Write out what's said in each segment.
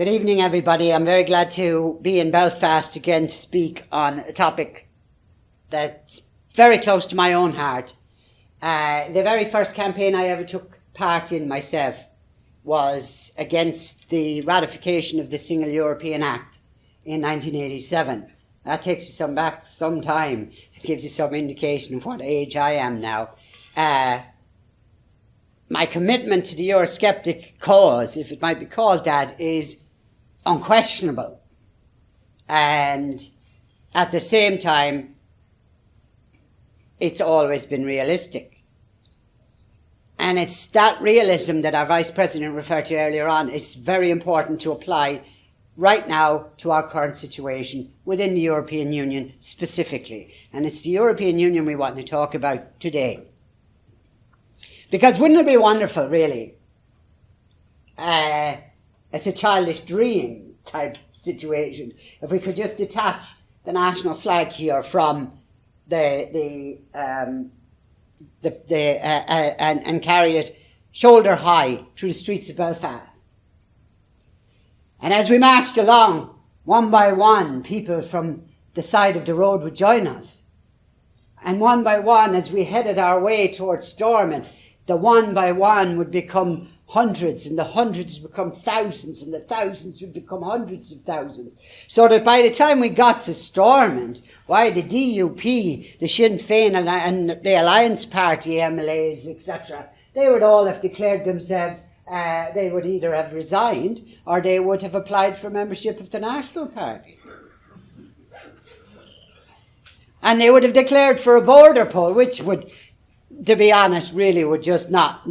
Good evening, everybody. I'm very glad to be in Belfast again to speak on a topic that's very close to my own heart. The very first campaign I ever took part in myself was against the ratification of the Single European Act in 1987. That takes you some time. It gives you some indication of what age I am now. My commitment to the Eurosceptic cause, if it might be called that, is unquestionable. And at the same time, it's always been realistic. And it's that realism that our Vice President referred to earlier on is very important to apply right now to our current situation within the European Union specifically. And it's the European Union we want to talk about today. Because wouldn't it be wonderful, really? It's a childish dream type situation if we could just detach the national flag here from and carry it shoulder high through the streets of Belfast. And as we marched along, one by one, people from the side of the road would join us. And one by one, as we headed our way towards Stormont, the one by one would become hundreds, and the hundreds would become thousands, and the thousands would become hundreds of thousands. So that by the time we got to Stormont, why the DUP, the Sinn Féin and the Alliance Party MLAs, etc., they would all have declared themselves, they would either have resigned or they would have applied for membership of the National Party. And they would have declared for a border poll, which would, to be honest, really would just not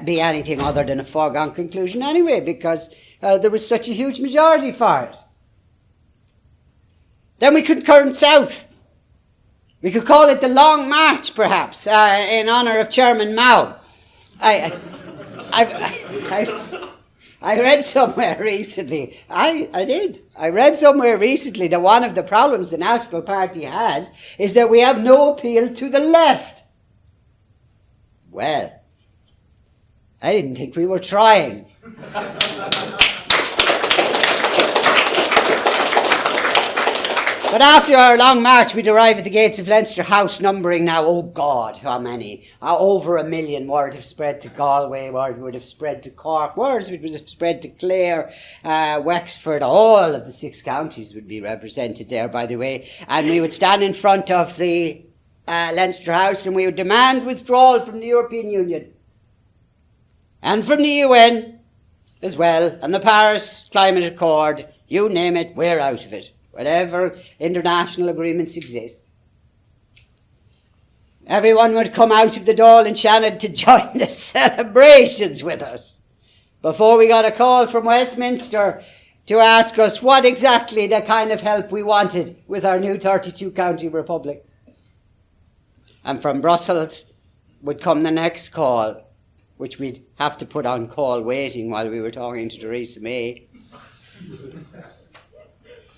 be anything other than a foregone conclusion anyway, because there was such a huge majority for it. Then we could turn south. We could call it the Long March, perhaps, in honour of Chairman Mao. I read somewhere recently, I did. I read somewhere recently that one of the problems the National Party has is that we have no appeal to the left. Well, I didn't think we were trying. But after our long march, we'd arrive at the gates of Leinster House, numbering now, oh God, how many? Over 1 million. Word have spread to Galway, word would have spread to Cork, words would have spread to Clare, Wexford, all of the 6 counties would be represented there, by the way. And we would stand in front of the Leinster House and we would demand withdrawal from the European Union and from the UN as well, and the Paris Climate Accord, you name it, we're out of it. Whatever international agreements exist. Everyone would come out of the Dáil in Shannon to join the celebrations with us before we got a call from Westminster to ask us what exactly the kind of help we wanted with our new 32-county republic. And from Brussels would come the next call, which we'd have to put on call waiting while we were talking to Theresa May,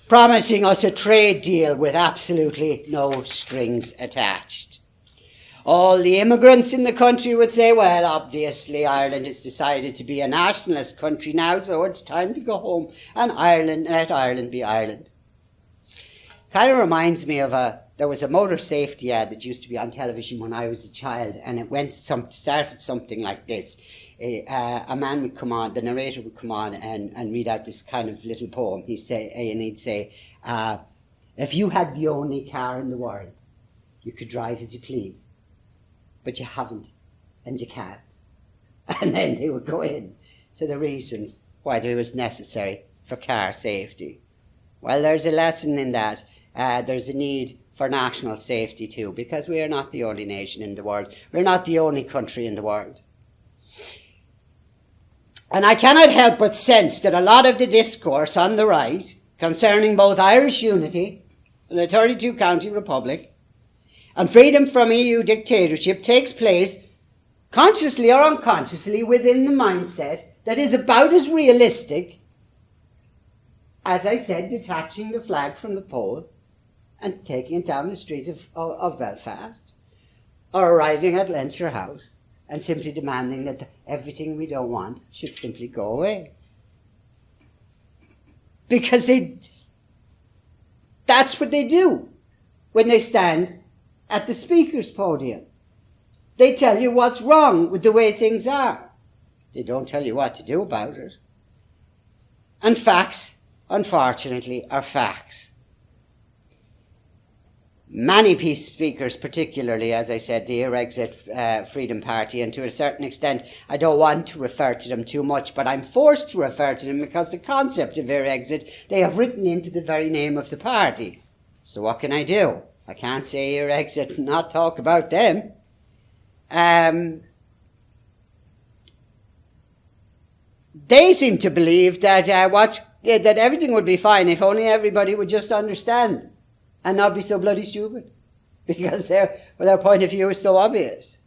promising us a trade deal with absolutely no strings attached. All the immigrants in the country would say, well, obviously Ireland has decided to be a nationalist country now, so it's time to go home and let Ireland be Ireland. Kind of reminds me of there was a motor safety ad that used to be on television when I was a child, and it started something like this. A man would come on, the narrator would come on and read out this kind of little poem. He'd say, if you had the only car in the world, you could drive as you please, but you haven't and you can't. And then they would go in to the reasons why it was necessary for car safety. Well, there's a lesson in that. There's a need for national safety too, because we are not the only nation in the world. We're not the only country in the world. And I cannot help but sense that a lot of the discourse on the right concerning both Irish unity and the 32-county republic and freedom from EU dictatorship takes place consciously or unconsciously within the mindset that is about as realistic, as I said, detaching the flag from the pole and taking it down the street of Belfast, or arriving at Leinster House and simply demanding that everything we don't want should simply go away. Because that's what they do when they stand at the speaker's podium. They tell you what's wrong with the way things are. They don't tell you what to do about it. And facts, unfortunately, are facts. Many peace speakers, particularly, as I said, the Irexit Freedom Party, and to a certain extent, I don't want to refer to them too much, but I'm forced to refer to them because the concept of Irexit, they have written into the very name of the party. So what can I do? I can't say Irexit and not talk about them. They seem to believe that that everything would be fine if only everybody would just understand and not be so bloody stupid, because their point of view is so obvious.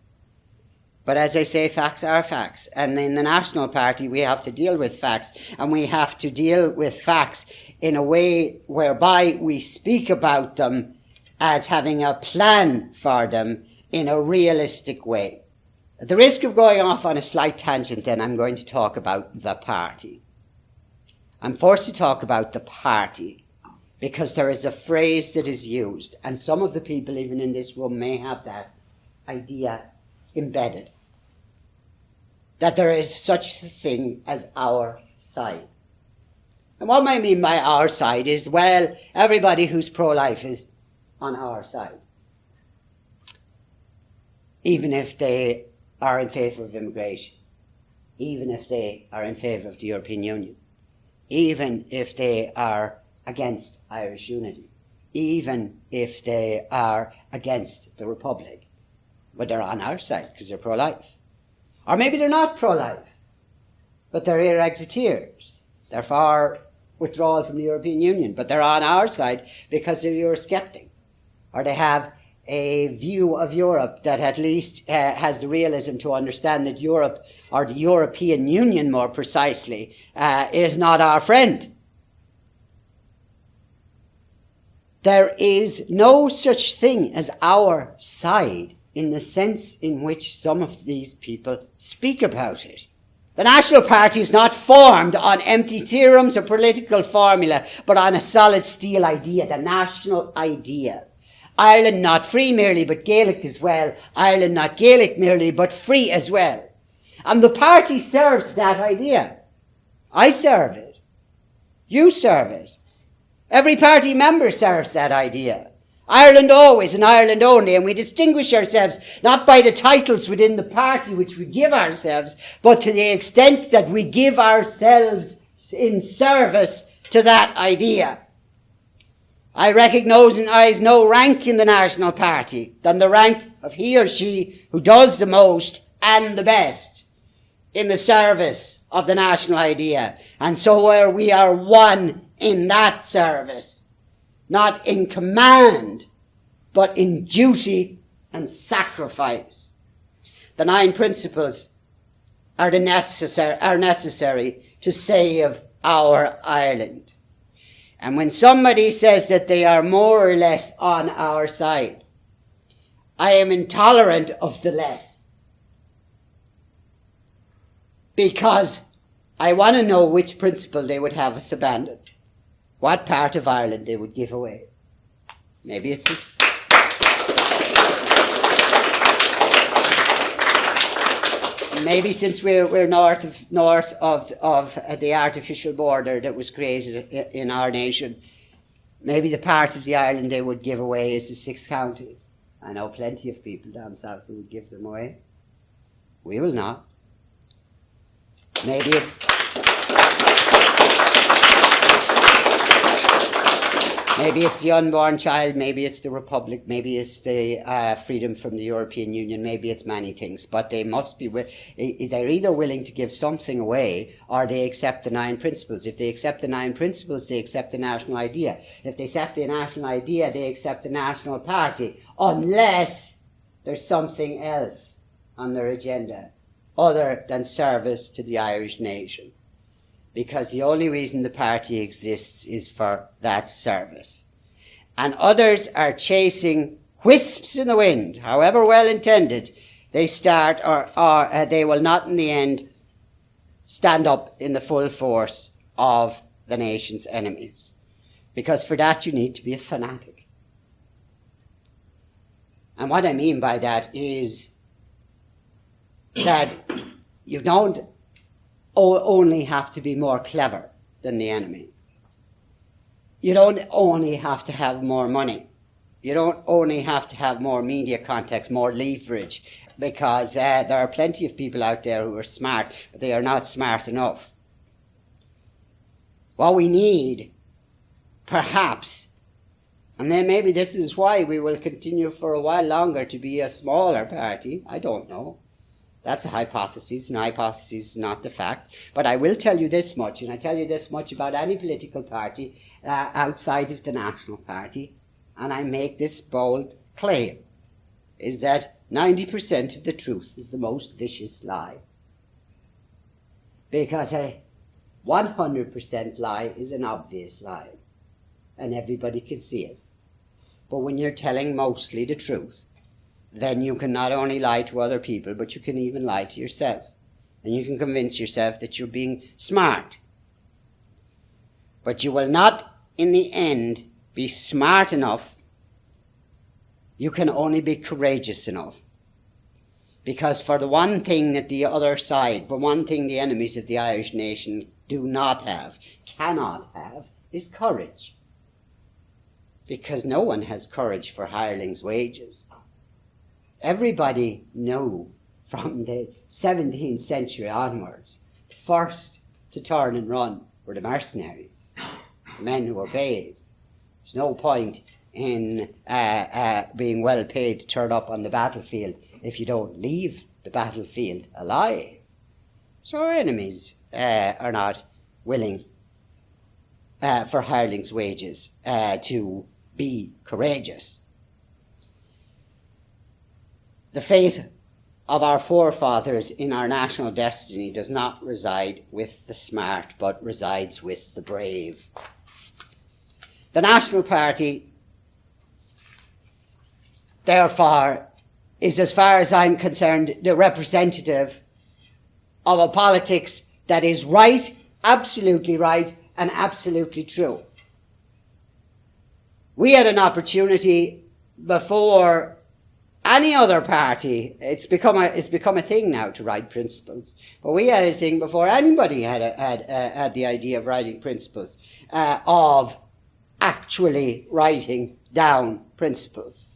But as I say, facts are facts, and in the National Party we have to deal with facts, and we have to deal with facts in a way whereby we speak about them as having a plan for them in a realistic way. At the risk of going off on a slight tangent, then, I'm going to talk about the party. I'm forced to talk about the party because there is a phrase that is used, and some of the people even in this room may have that idea embedded, that there is such a thing as our side. And what I mean by our side is, well, everybody who's pro-life is on our side, even if they are in favour of immigration, even if they are in favour of the European Union, even if they are against Irish unity, even if they are against the Republic. But they're on our side because they're pro-life. Or maybe they're not pro-life, but they're Irexiteers. They're for withdrawal from the European Union, but they're on our side because they're Eurosceptic. Or they have a view of Europe that at least has the realism to understand that Europe, or the European Union more precisely, is not our friend. There is no such thing as our side in the sense in which some of these people speak about it. The National Party is not formed on empty theorems or political formula, but on a solid steel idea, the national idea. Ireland not free merely, but Gaelic as well. Ireland not Gaelic merely, but free as well. And the party serves that idea. I serve it. You serve it. Every party member serves that idea. Ireland always and Ireland only, and we distinguish ourselves not by the titles within the party which we give ourselves, but to the extent that we give ourselves in service to that idea. I recognise no rank in the National Party than the rank of he or she who does the most and the best in the service of the national idea. And so where we are one in that service, not in command, but in duty and sacrifice. The 9 principles are necessary to save our Ireland. And when somebody says that they are more or less on our side, I am intolerant of the less. Because I want to know which principle they would have us abandon. What part of Ireland they would give away. Maybe it's this. Maybe since we're north of the artificial border that was created in our nation, maybe the part of the island they would give away is the 6 counties. I know plenty of people down south who would give them away. We will not. Maybe it's the unborn child, maybe it's the Republic, maybe it's the freedom from the European Union, maybe it's many things. But they must be, they're either willing to give something away or they accept the 9 principles. If they accept the 9 principles, they accept the national idea. If they accept the national idea, they accept the National Party, unless there's something else on their agenda other than service to the Irish nation. Because the only reason the party exists is for that service. And others are chasing wisps in the wind, however well intended. They start or they will not in the end stand up in the full force of the nation's enemies. Because for that you need to be a fanatic. And what I mean by that is that you don't only have to be more clever than the enemy. You don't only have to have more money. You don't only have to have more media context, more leverage, because there are plenty of people out there who are smart, but they are not smart enough. What we need, perhaps, and then maybe this is why we will continue for a while longer to be a smaller party, I don't know. That's a hypothesis, and a hypothesis is not the fact. But I will tell you this much, and I tell you this much about any political party outside of the National Party, and I make this bold claim, is that 90% of the truth is the most vicious lie. Because a 100% lie is an obvious lie, and everybody can see it. But when you're telling mostly the truth, then you can not only lie to other people, but you can even lie to yourself. And you can convince yourself that you're being smart. But you will not, in the end, be smart enough. You can only be courageous enough. Because for the one thing that the other side, for one thing the enemies of the Irish nation do not have, cannot have, is courage. Because no one has courage for hirelings' wages. Everybody knew from the 17th century onwards, first to turn and run were the mercenaries, the men who were paid. There's no point in being well paid to turn up on the battlefield if you don't leave the battlefield alive. So our enemies are not willing for hirelings' wages to be courageous. The faith of our forefathers in our national destiny does not reside with the smart, but resides with the brave. The National Party, therefore, is, as far as I'm concerned, the representative of a politics that is right, absolutely right, and absolutely true. We had an opportunity before any other party. It's become a thing now to write principles, but we had a thing before anybody had the idea of writing principles, of actually writing down principles.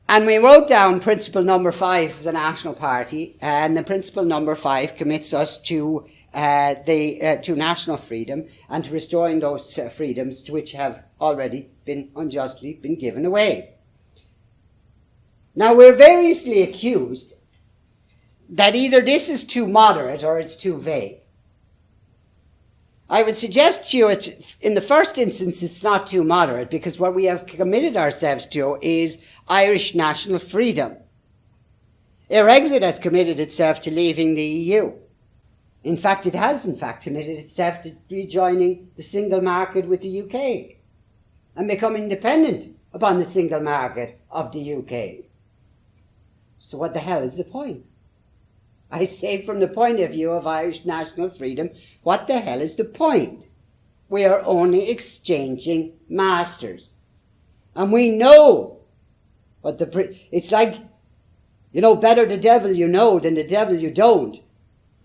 And we wrote down principle number 5 of the National Party, and the principle number 5 commits us to national freedom and to restoring those freedoms to which have already been unjustly been given away. Now, we're variously accused that either this is too moderate or it's too vague. I would suggest to you, in the first instance, it's not too moderate, because what we have committed ourselves to is Irish national freedom. Irexit has committed itself to leaving the EU. In fact, it has committed itself to rejoining the single market with the UK and becoming independent upon the single market of the UK. So what the hell is the point? I say, from the point of view of Irish national freedom, what the hell is the point? We are only exchanging masters. And we know what it's like, better the devil you know than the devil you don't.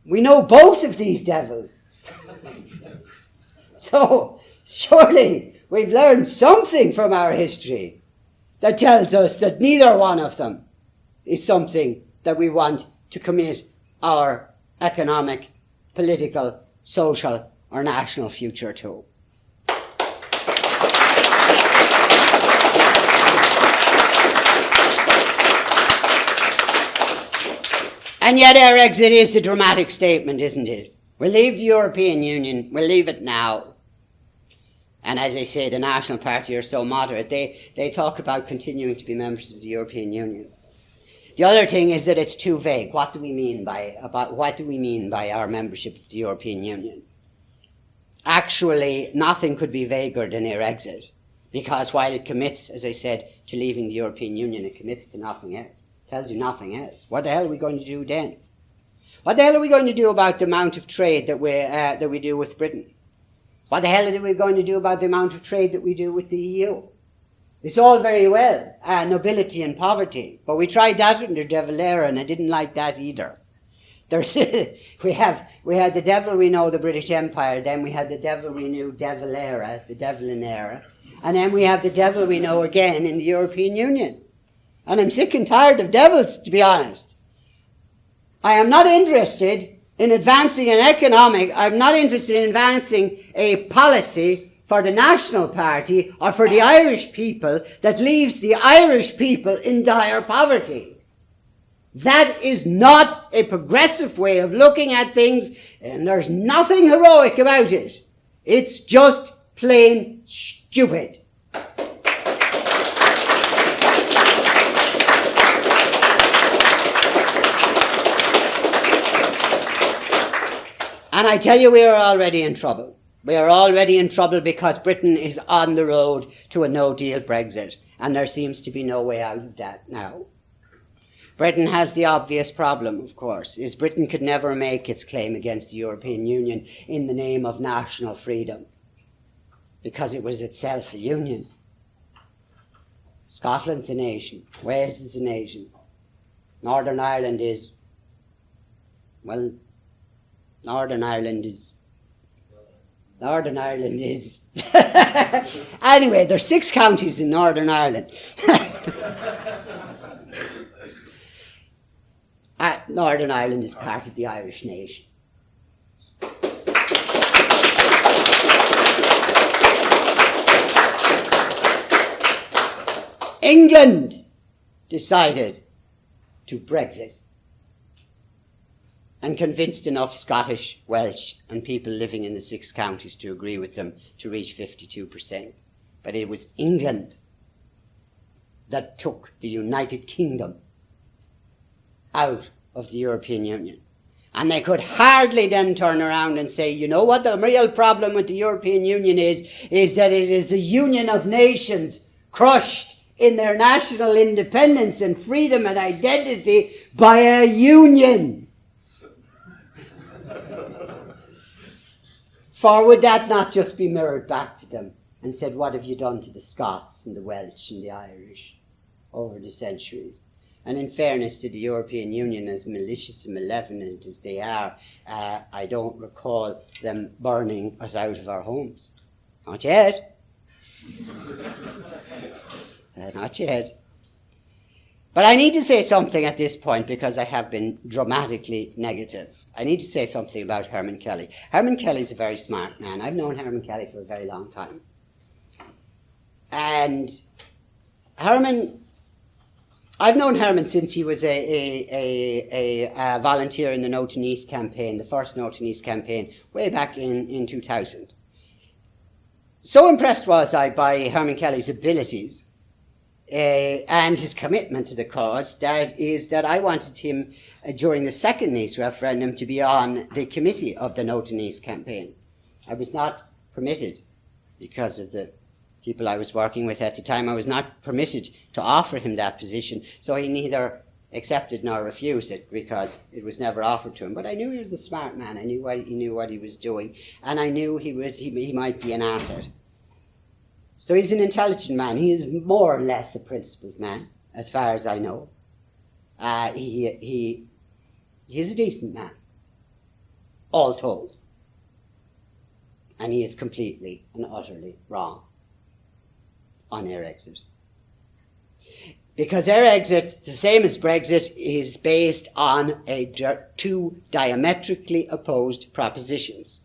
We know both of these devils. So, surely we've learned something from our history that tells us that neither one of them is something that we want to commit our economic, political, social, or national future to. And yet Irexit is the dramatic statement, isn't it? We'll leave the European Union, we'll leave it now. And as I say, the National Party are so moderate, they talk about continuing to be members of the European Union. The other thing is that it's too vague. What do we mean by our membership of the European Union? Actually, nothing could be vaguer than Irexit, because while it commits, as I said, to leaving the European Union, it commits to nothing else. It tells you nothing else. What the hell are we going to do then? What the hell are we going to do about the amount of trade that we do with Britain? What the hell are we going to do about the amount of trade that we do with the EU? It's all very well, nobility and poverty, but we tried that under De Valera, and I didn't like that either. We had the devil we know, the British Empire, then we had the devil we knew, De Valera, the Devlin era, and then we have the devil we know again in the European Union. And I'm sick and tired of devils, to be honest. I am not interested in advancing I'm not interested in advancing a policy for the National Party or for the Irish people that leaves the Irish people in dire poverty. That is not a progressive way of looking at things, and there's nothing heroic about it. It's just plain stupid. And I tell you, we are already in trouble. We are already in trouble because Britain is on the road to a no-deal Brexit, and there seems to be no way out of that now. Britain has the obvious problem, of course, is Britain could never make its claim against the European Union in the name of national freedom, because it was itself a union. Scotland's a nation. Wales is a nation. Northern Ireland is... Anyway, there's 6 counties in Northern Ireland. Northern Ireland is part of the Irish nation. England decided to Brexit and convinced enough Scottish, Welsh and people living in the 6 counties to agree with them to reach 52%. But it was England that took the United Kingdom out of the European Union. And they could hardly then turn around and say, you know what the real problem with the European Union is that it is a union of nations crushed in their national independence and freedom and identity by a union. For would that not just be mirrored back to them and said, what have you done to the Scots and the Welsh and the Irish over the centuries? And in fairness to the European Union, as malicious and malevolent as they are, I don't recall them burning us out of our homes. Not yet. Not yet. But I need to say something at this point because I have been dramatically negative. I need to say something about Herman Kelly. Herman Kelly is a very smart man. I've known Herman Kelly for a very long time. And I've known Herman since he was a volunteer in the No to Nice campaign, the first No to Nice campaign, way back in 2000. So impressed was I by Herman Kelly's abilities and his commitment to the cause, that I wanted him, during the second Nice referendum, to be on the committee of the No to Nice campaign. I was not permitted, because of the people I was working with at the time, I was not permitted to offer him that position, so he neither accepted nor refused it, because it was never offered to him. But I knew he was a smart man. I knew he knew what he was doing, and I knew he might be an asset. So he's an intelligent man. He is more or less a principled man, as far as I know. He's a decent man, all told. And he is completely and utterly wrong on Irexit. Because Irexit, the same as Brexit, is based on two diametrically opposed propositions.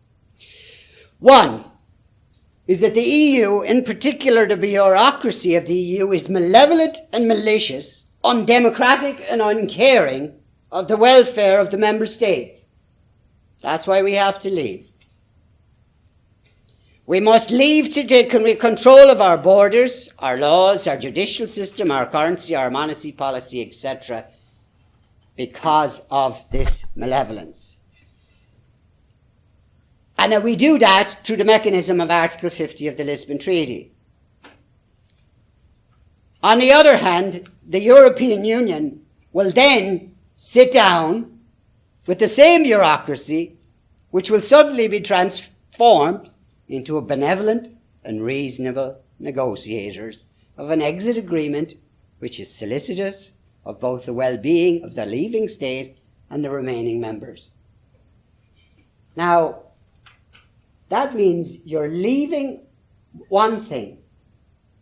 One is that the EU, in particular the bureaucracy of the EU, is malevolent and malicious, undemocratic and uncaring of the welfare of the member states. That's why we have to leave. We must leave to take control of our borders, our laws, our judicial system, our currency, our monetary policy, etc., because of this malevolence. And that we do that through the mechanism of Article 50 of the Lisbon Treaty. On the other hand, the European Union will then sit down with the same bureaucracy, which will suddenly be transformed into a benevolent and reasonable negotiators of an exit agreement which is solicitous of both the well-being of the leaving state and the remaining members. Now, that means you're leaving one thing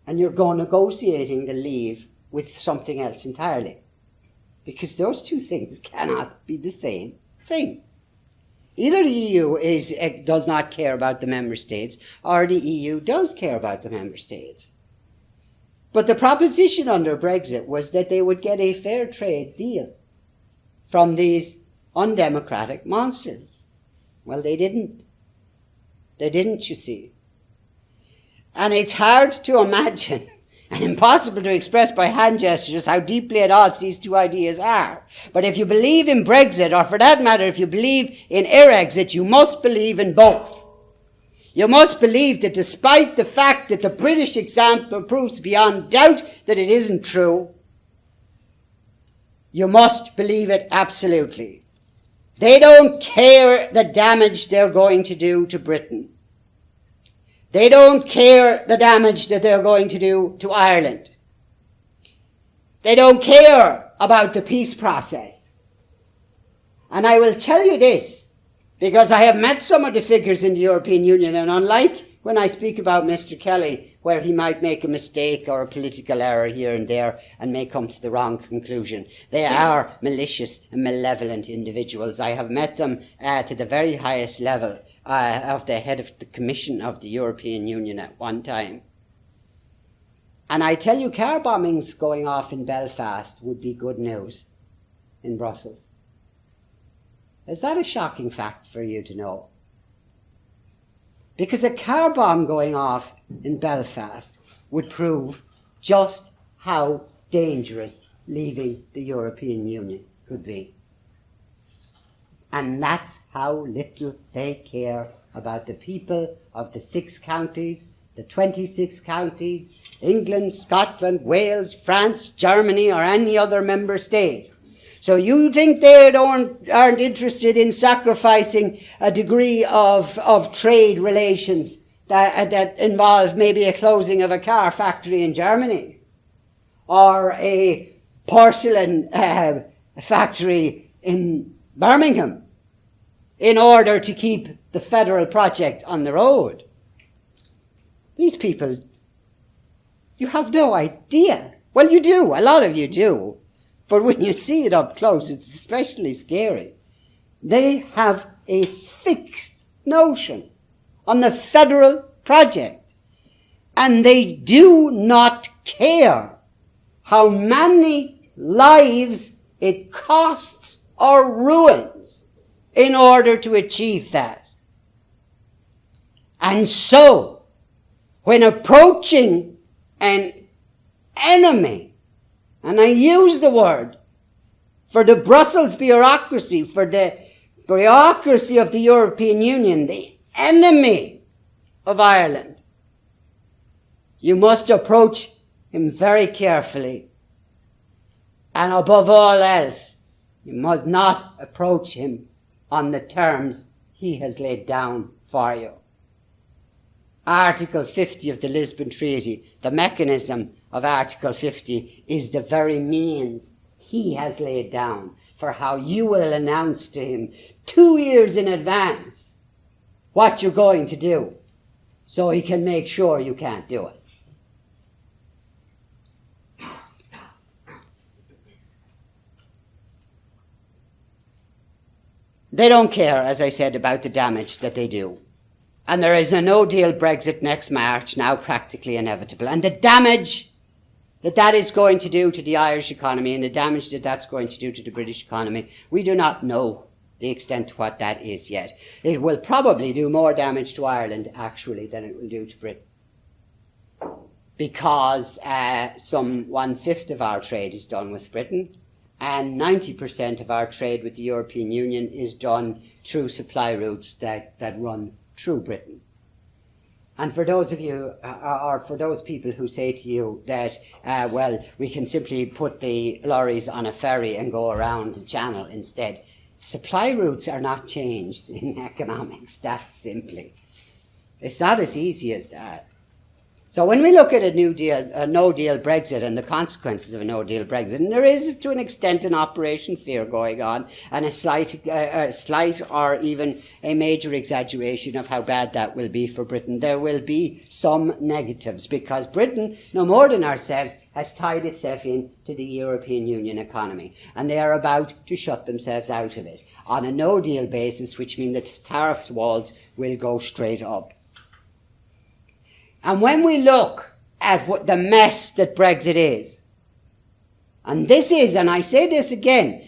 and you're going negotiating the leave with something else entirely, because those two things cannot be the same thing. Either the EU does not care about the member states, or the EU does care about the member states. But the proposition under Brexit was that they would get a fair trade deal from these undemocratic monsters. Well, they didn't. They didn't, you see. And it's hard to imagine and impossible to express by hand gestures how deeply at odds these two ideas are. But if you believe in Brexit, or for that matter, if you believe in Irexit, you must believe in both. You must believe that despite the fact that the British example proves beyond doubt that it isn't true, you must believe it absolutely. They don't care the damage they're going to do to Britain. They don't care the damage that they're going to do to Ireland. They don't care about the peace process. And I will tell you this, because I have met some of the figures in the European Union, and unlike when I speak about Mr. Kelly, where he might make a mistake or a political error here and there and may come to the wrong conclusion, they are malicious and malevolent individuals. I have met them to the very highest level of the head of the Commission of the European Union at one time. And I tell you, car bombings going off in Belfast would be good news in Brussels. Is that a shocking fact for you to know? Because a car bomb going off in Belfast would prove just how dangerous leaving the European Union could be. And that's how little they care about the people of the 6 counties, the 26 counties, England, Scotland, Wales, France, Germany, or any other member state. So you think they aren't interested in sacrificing a degree of trade relations that involve maybe a closing of a car factory in Germany, or a porcelain factory in Birmingham, in order to keep the federal project on the road. These people, you have no idea. Well, you do. A lot of you do. But when you see it up close, it's especially scary. They have a fixed notion on the federal project. And they do not care how many lives it costs or ruins in order to achieve that. And so, when approaching an enemy, and I use the word for the Brussels bureaucracy, for the bureaucracy of the European Union, the enemy of Ireland, you must approach him very carefully. And above all else, you must not approach him on the terms he has laid down for you. Article 50 of the Lisbon Treaty, the mechanism of Article 50, is the very means he has laid down for how you will announce to him 2 years in advance what you're going to do, so he can make sure you can't do it. They don't care, as I said, about the damage that they do. And there is a no-deal Brexit next March, now practically inevitable. And the damage that is going to do to the Irish economy and the damage that that's going to do to the British economy, we do not know the extent to what that is yet. It will probably do more damage to Ireland, actually, than it will do to Britain. Because some 1/5 of our trade is done with Britain, and 90% of our trade with the European Union is done through supply routes that run through Britain. And for those of you, or for those people who say to you that, well, we can simply put the lorries on a ferry and go around the channel instead, supply routes are not changed in economics that simply. It's not as easy as that. So when we look at a no-deal Brexit and the consequences of a no-deal Brexit, and there is to an extent an Operation Fear going on, and a slight or even a major exaggeration of how bad that will be for Britain, there will be some negatives, because Britain, no more than ourselves, has tied itself in to the European Union economy, and they are about to shut themselves out of it on a no-deal basis, which means that tariff walls will go straight up. And when we look at what the mess that Brexit is, and this is, and I say this again,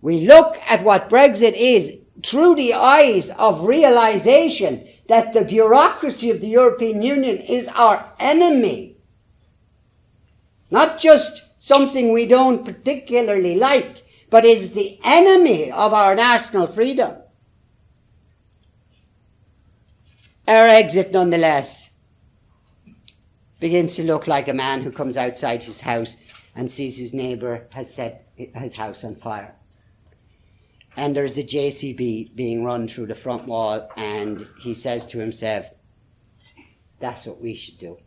we look at what Brexit is through the eyes of realization that the bureaucracy of the European Union is our enemy. Not just something we don't particularly like, but is the enemy of our national freedom. Irexit, nonetheless, begins to look like a man who comes outside his house and sees his neighbour has set his house on fire. And there's a JCB being run through the front wall, and he says to himself, that's what we should do.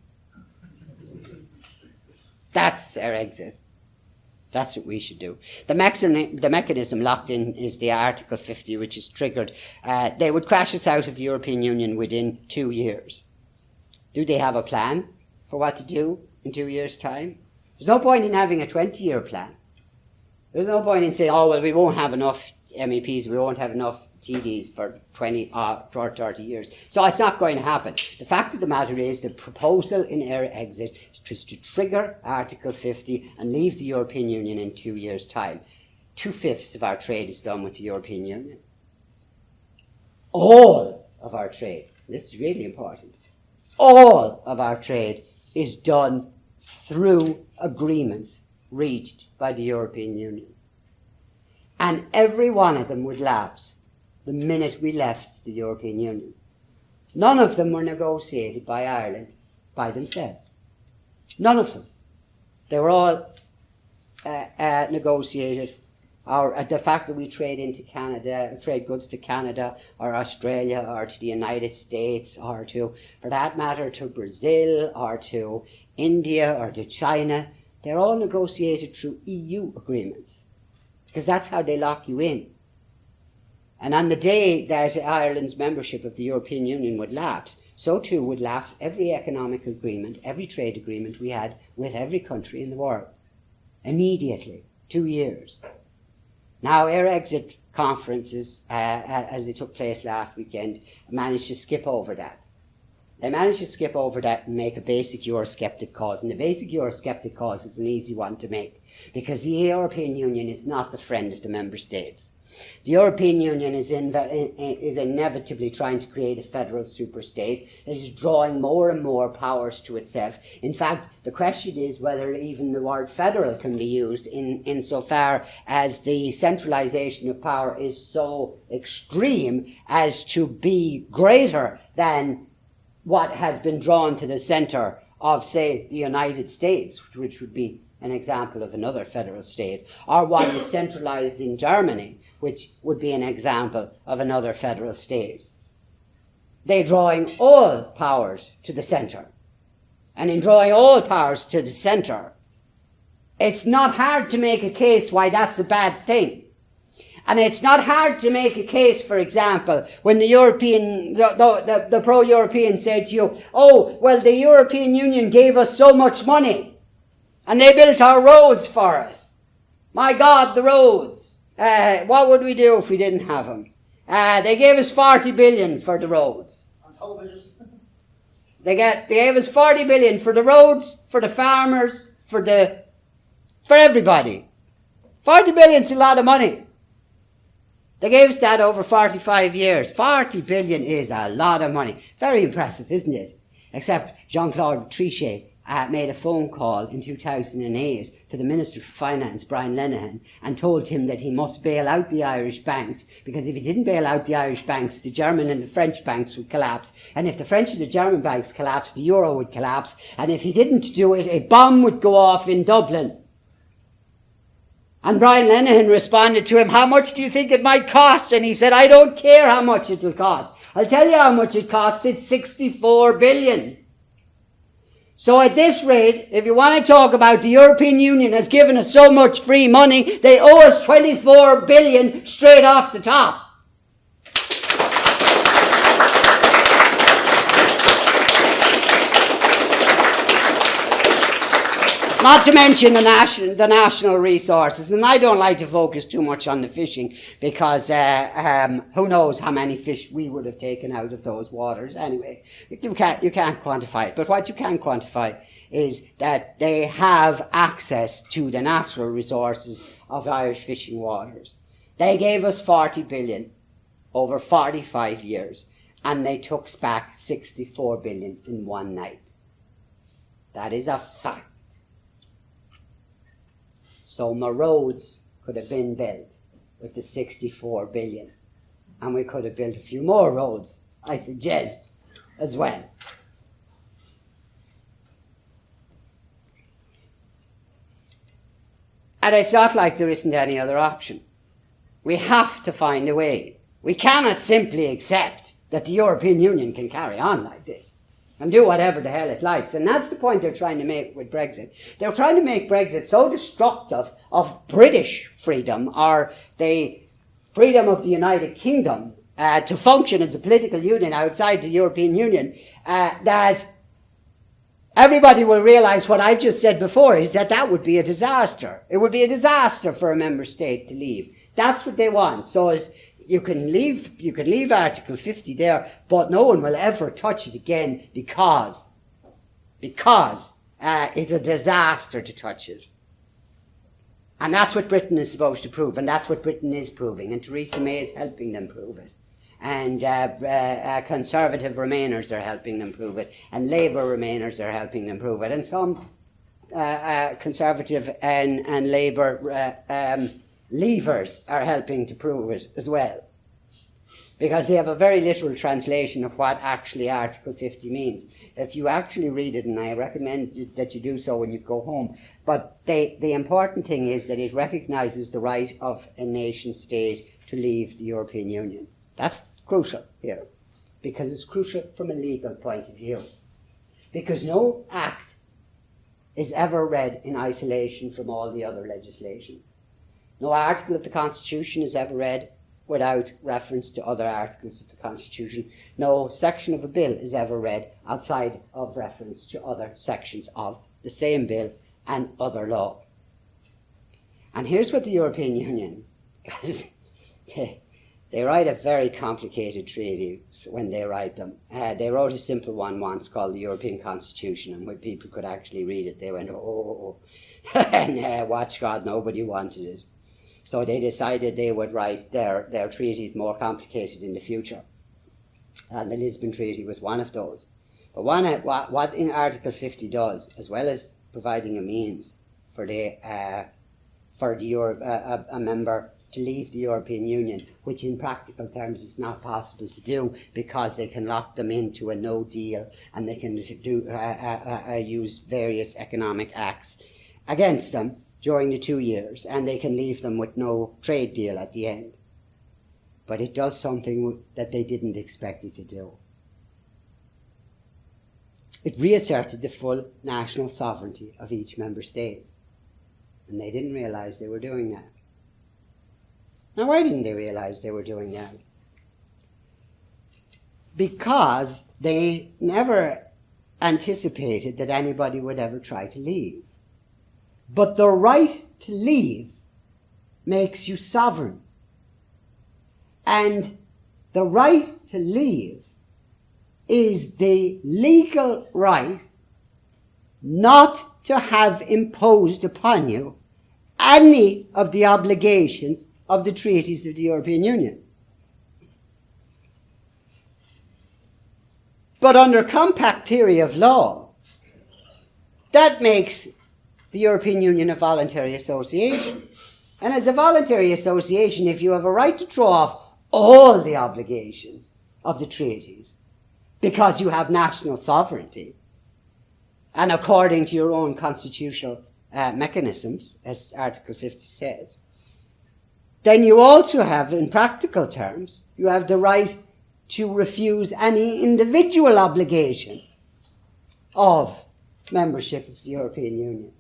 That's Irexit. That's what we should do. The mechanism locked in is the Article 50, which is triggered. They would crash us out of the European Union within 2 years. Do they have a plan for what to do in 2 years' time? There's no point in having a 20-year plan. There's no point in saying, oh, well, we won't have enough MEPs, we won't have enough TDs for 20 or 30 years. So it's not going to happen. The fact of the matter is the proposal in Irexit is just to trigger Article 50 and leave the European Union in 2 years' time. 2/5 of our trade is done with the European Union. All of our trade, this is really important, all of our trade is done through agreements reached by the European Union. And every one of them would lapse the minute we left the European Union. None of them were negotiated by Ireland by themselves. None of them. They were all negotiated. The fact that we trade into Canada, trade goods to Canada or Australia or to the United States or to, for that matter, to Brazil or to India or to China, they're all negotiated through EU agreements, because that's how they lock you in. And on the day that Ireland's membership of the European Union would lapse, so too would lapse every economic agreement, every trade agreement we had with every country in the world. Immediately, 2 years. Now, Irexit conferences, as they took place last weekend, managed to skip over that. They managed to skip over that and make a basic Eurosceptic cause. And the basic Eurosceptic cause is an easy one to make, because the European Union is not the friend of the member states. The European Union is inevitably trying to create a federal superstate that is drawing more and more powers to itself. In fact, the question is whether even the word federal can be used insofar as the centralisation of power is so extreme as to be greater than what has been drawn to the centre of, say, the United States, which would be an example of another federal state, or what is centralised in Germany, which would be an example of another federal state. They're drawing all powers to the centre. And in drawing all powers to the centre, it's not hard to make a case why that's a bad thing. And it's not hard to make a case, for example, when the pro-European said to you, oh, well, the European Union gave us so much money and they built our roads for us. My God, the roads. What would we do if we didn't have them? They gave us 40 billion for the roads. They gave us 40 billion for the roads, for the farmers, for everybody. 40 billion's a lot of money. They gave us that over 45 years. 40 billion is a lot of money. Very impressive, isn't it? Except Jean-Claude Trichet made a phone call in 2008 to the Minister for Finance, Brian Lenihan, and told him that he must bail out the Irish banks, because if he didn't bail out the Irish banks, the German and the French banks would collapse. And if the French and the German banks collapsed, the euro would collapse. And if he didn't do it, a bomb would go off in Dublin. And Brian Lenihan responded to him, how much do you think it might cost? And he said, I don't care how much it will cost. I'll tell you how much it costs. It's 64 billion. So at this rate, if you want to talk about the European Union has given us so much free money, they owe us 24 billion straight off the top. Not to mention the national resources. And I don't like to focus too much on the fishing because who knows how many fish we would have taken out of those waters. Anyway, you can't quantify it. But what you can quantify is that they have access to the natural resources of Irish fishing waters. They gave us 40 billion over 45 years, and they took back 64 billion in one night. That is a fact. So more roads could have been built with the 64 billion. And we could have built a few more roads, I suggest, as well. And it's not like there isn't any other option. We have to find a way. We cannot simply accept that the European Union can carry on like this and do whatever the hell it likes. And that's the point they're trying to make with Brexit. They're trying to make Brexit so destructive of British freedom, or the freedom of the United Kingdom to function as a political union outside the European Union, that everybody will realise what I've just said before, is that would be a disaster. It would be a disaster for a member state to leave. That's what they want. So as you can leave Article 50 there, but no one will ever touch it again because it's a disaster to touch it. And that's what Britain is supposed to prove, and that's what Britain is proving, and Theresa May is helping them prove it. And Conservative Remainers are helping them prove it, and Labour Remainers are helping them prove it, and some Conservative and Labour Leavers are helping to prove it as well, because they have a very literal translation of what actually Article 50 means. If you actually read it, and I recommend that you do so when you go home, but the important thing is that it recognises the right of a nation state to leave the European Union. That's crucial here, because it's crucial from a legal point of view, because no act is ever read in isolation from all the other legislation. No article of the Constitution is ever read without reference to other articles of the Constitution. No section of a bill is ever read outside of reference to other sections of the same bill and other law. And here's what the European Union, because they write a very complicated treaties when they write them. They wrote a simple one once called the European Constitution, and when people could actually read it, they went, oh, and watch God, nobody wanted it. So they decided they would write their treaties more complicated in the future. And the Lisbon Treaty was one of those. But what in Article 50 does, as well as providing a means for a member to leave the European Union, which in practical terms is not possible to do because they can lock them into a no deal and they can use various economic acts against them during the 2 years, and they can leave them with no trade deal at the end. But it does something that they didn't expect it to do. It reasserted the full national sovereignty of each member state, and they didn't realise they were doing that. Now, why didn't they realise they were doing that? Because they never anticipated that anybody would ever try to leave. But the right to leave makes you sovereign. And the right to leave is the legal right not to have imposed upon you any of the obligations of the treaties of the European Union. But under compact theory of law, that makes the European Union a voluntary association. And as a voluntary association, if you have a right to throw off all the obligations of the treaties because you have national sovereignty, and according to your own constitutional mechanisms, as Article 50 says, then you also have, in practical terms, you have the right to refuse any individual obligation of membership of the European Union.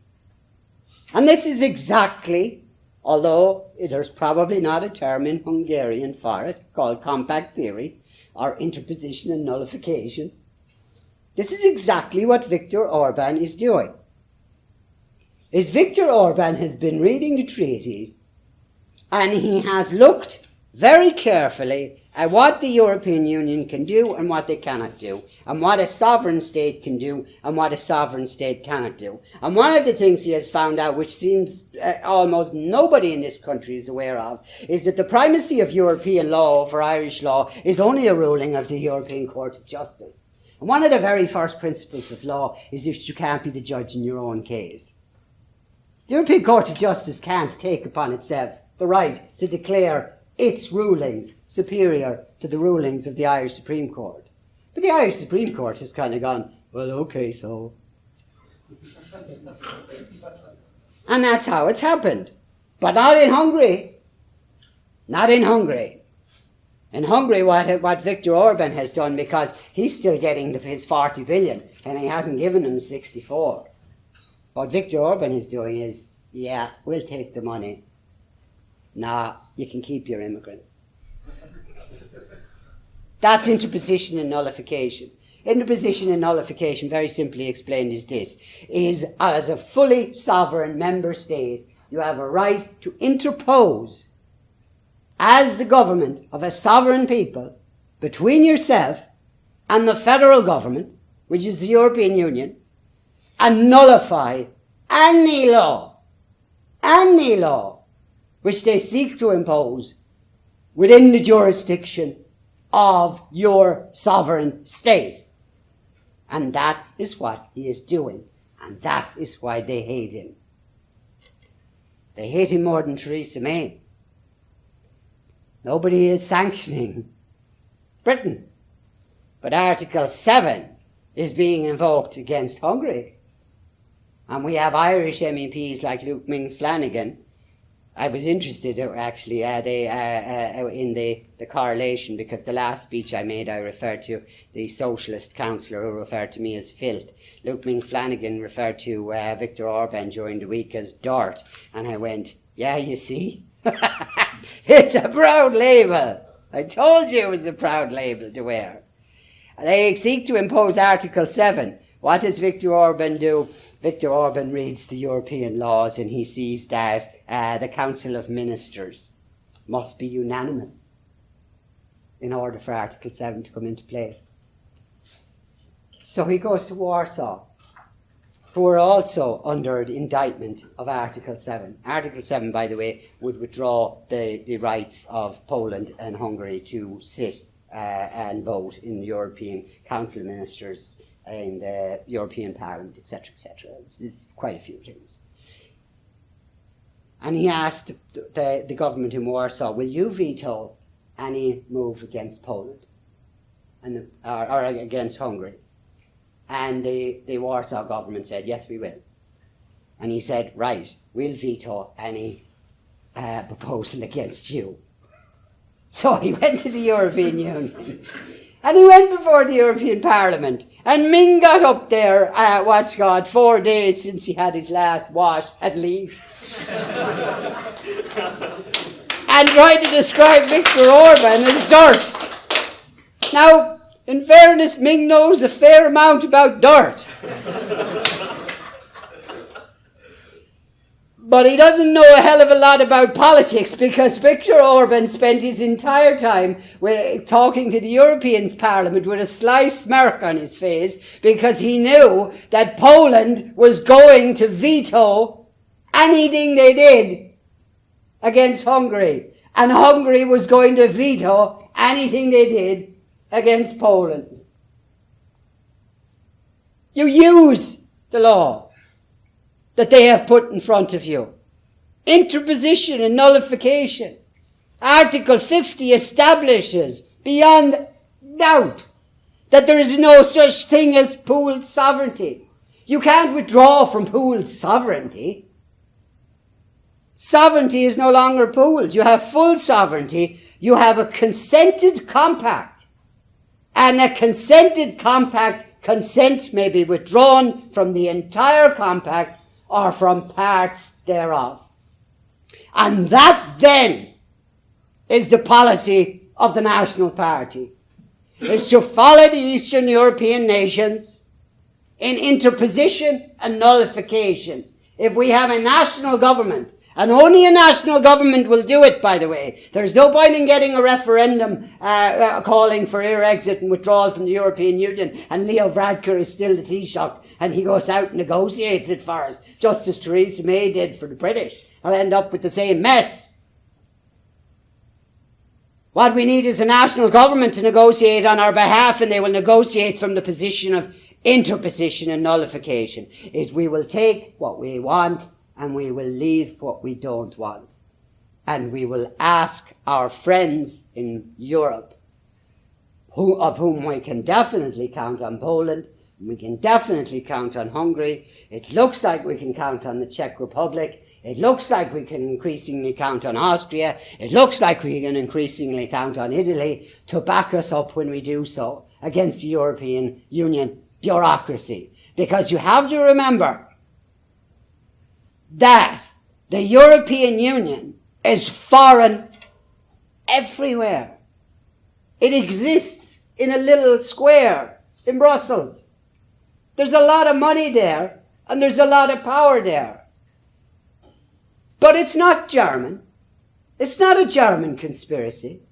And this is exactly, although there's probably not a term in Hungarian for it, called compact theory or interposition and nullification, this is exactly what Viktor Orban is doing. Viktor Orban has been reading the treaties, and he has looked very carefully at what the European Union can do and what they cannot do, and what a sovereign state can do and what a sovereign state cannot do. And one of the things he has found out, which seems almost nobody in this country is aware of, is that the primacy of European law over Irish law is only a ruling of the European Court of Justice. And one of the very first principles of law is that you can't be the judge in your own case. The European Court of Justice can't take upon itself the right to declare its rulings superior to the rulings of the Irish Supreme Court. But the Irish Supreme Court has kind of gone, well, okay, so. And that's how it's happened. But not in Hungary. Not in Hungary. In Hungary, what Viktor Orban has done, because he's still getting his 40 billion, and he hasn't given them 64. What Viktor Orban is doing is, yeah, we'll take the money. Nah, you can keep your immigrants. That's interposition and nullification. Interposition and nullification, very simply explained, is this. Is as a fully sovereign member state, you have a right to interpose as the government of a sovereign people between yourself and the federal government, which is the European Union, and nullify any law, which they seek to impose within the jurisdiction of your sovereign state. And that is what he is doing. And that is why they hate him. They hate him more than Theresa May. Nobody is sanctioning Britain. But Article 7 is being invoked against Hungary. And we have Irish MEPs like Luke Ming Flanagan. I was interested actually in the correlation, because the last speech I made I referred to the socialist councillor who referred to me as filth. Luke Ming Flanagan referred to Viktor Orban during the week as dirt, and I went, yeah, you see, it's a proud label. I told you it was a proud label to wear. They seek to impose Article 7. What does Viktor Orban do? Viktor Orban reads the European laws and he sees that the Council of Ministers must be unanimous in order for Article 7 to come into place. So he goes to Warsaw, who are also under the indictment of Article 7. Article 7, by the way, would withdraw the rights of Poland and Hungary to sit and vote in the European Council of Ministers, in the European Parliament, etc., etc. Quite a few things. And he asked the government in Warsaw, will you veto any move against Poland or against Hungary? And the Warsaw government said, yes, we will. And he said, right, we'll veto any proposal against you. So he went to the European Union. And he went before the European Parliament. And Ming got up there, 4 days since he had his last wash, at least. And tried to describe Viktor Orban as dirt. Now, in fairness, Ming knows a fair amount about dirt. But he doesn't know a hell of a lot about politics, because Viktor Orban spent his entire time talking to the European Parliament with a sly smirk on his face, because he knew that Poland was going to veto anything they did against Hungary. And Hungary was going to veto anything they did against Poland. You use the law that they have put in front of you. Interposition and nullification. Article 50 establishes beyond doubt that there is no such thing as pooled sovereignty. You can't withdraw from pooled sovereignty. Sovereignty is no longer pooled. You have full sovereignty. You have a consented compact and a consented compact, consent may be withdrawn from the entire compact or from parts thereof. And that then is the policy of the National Party, is to follow the Eastern European nations in interposition and nullification. If we have a national government, and only a national government will do it, by the way. There's no point in getting a referendum calling for Irexit and withdrawal from the European Union, and Leo Varadkar is still the Taoiseach, and he goes out and negotiates it for us, just as Theresa May did for the British. I'll end up with the same mess. What we need is a national government to negotiate on our behalf, and they will negotiate from the position of interposition and nullification. Is we will take what we want and we will leave what we don't want. And we will ask our friends in Europe, of whom we can definitely count on Poland, we can definitely count on Hungary, it looks like we can count on the Czech Republic, it looks like we can increasingly count on Austria, it looks like we can increasingly count on Italy to back us up when we do so against the European Union bureaucracy. Because you have to remember that the European Union is foreign everywhere. It exists in a little square in Brussels. There's a lot of money there, and there's a lot of power there. But it's not German. It's not a German conspiracy.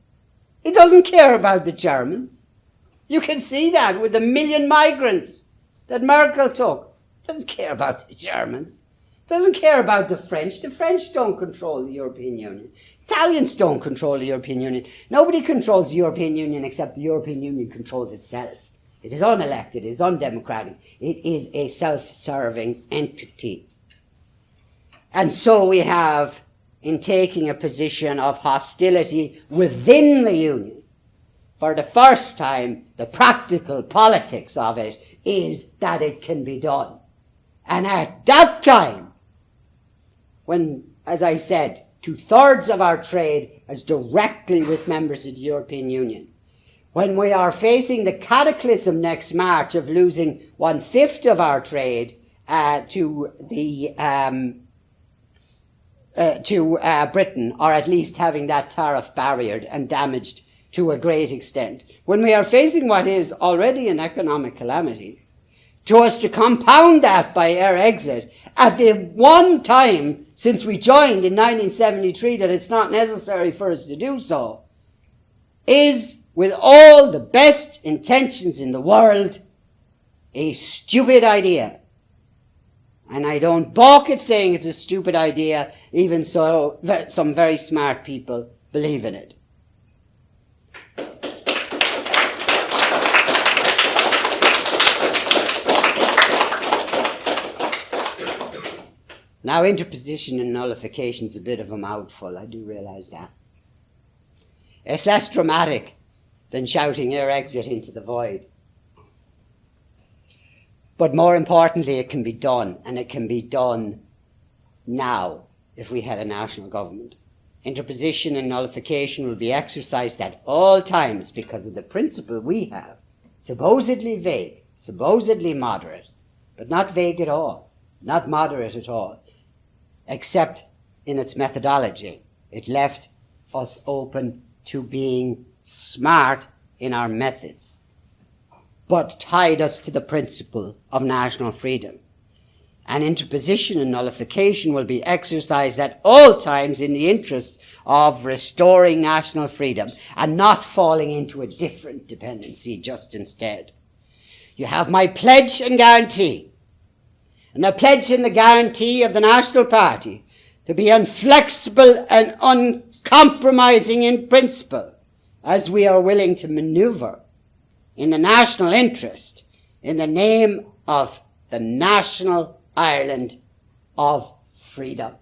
It doesn't care about the Germans. You can see that with the 1 million migrants that Merkel took. It doesn't care about the Germans. Doesn't care about the French. The French don't control the European Union. Italians don't control the European Union. Nobody controls the European Union except the European Union controls itself. It is unelected, it is undemocratic. It is a self-serving entity. And so we have, in taking a position of hostility within the Union, for the first time, the practical politics of it is that it can be done. And at that time, when, as I said, 2/3 of our trade is directly with members of the European Union, when we are facing the cataclysm next March of losing 1/5 of our trade to Britain, or at least having that tariff barriered and damaged to a great extent, when we are facing what is already an economic calamity, to us to compound that by Irexit at the one time since we joined in 1973 that it's not necessary for us to do so, is, with all the best intentions in the world, a stupid idea. And I don't balk at saying it's a stupid idea, even so some very smart people believe in it. Now, interposition and nullification is a bit of a mouthful, I do realise that. It's less dramatic than shouting Irexit into the void. But more importantly, it can be done, and it can be done now if we had a national government. Interposition and nullification will be exercised at all times because of the principle we have, supposedly vague, supposedly moderate, but not vague at all, not moderate at all, except in its methodology. It left us open to being smart in our methods, but tied us to the principle of national freedom. And interposition and nullification will be exercised at all times in the interest of restoring national freedom and not falling into a different dependency just instead. You have my pledge and guarantee, and the pledge and the guarantee of the National Party to be inflexible and uncompromising in principle, as we are willing to maneuver in the national interest in the name of the national Ireland of freedom.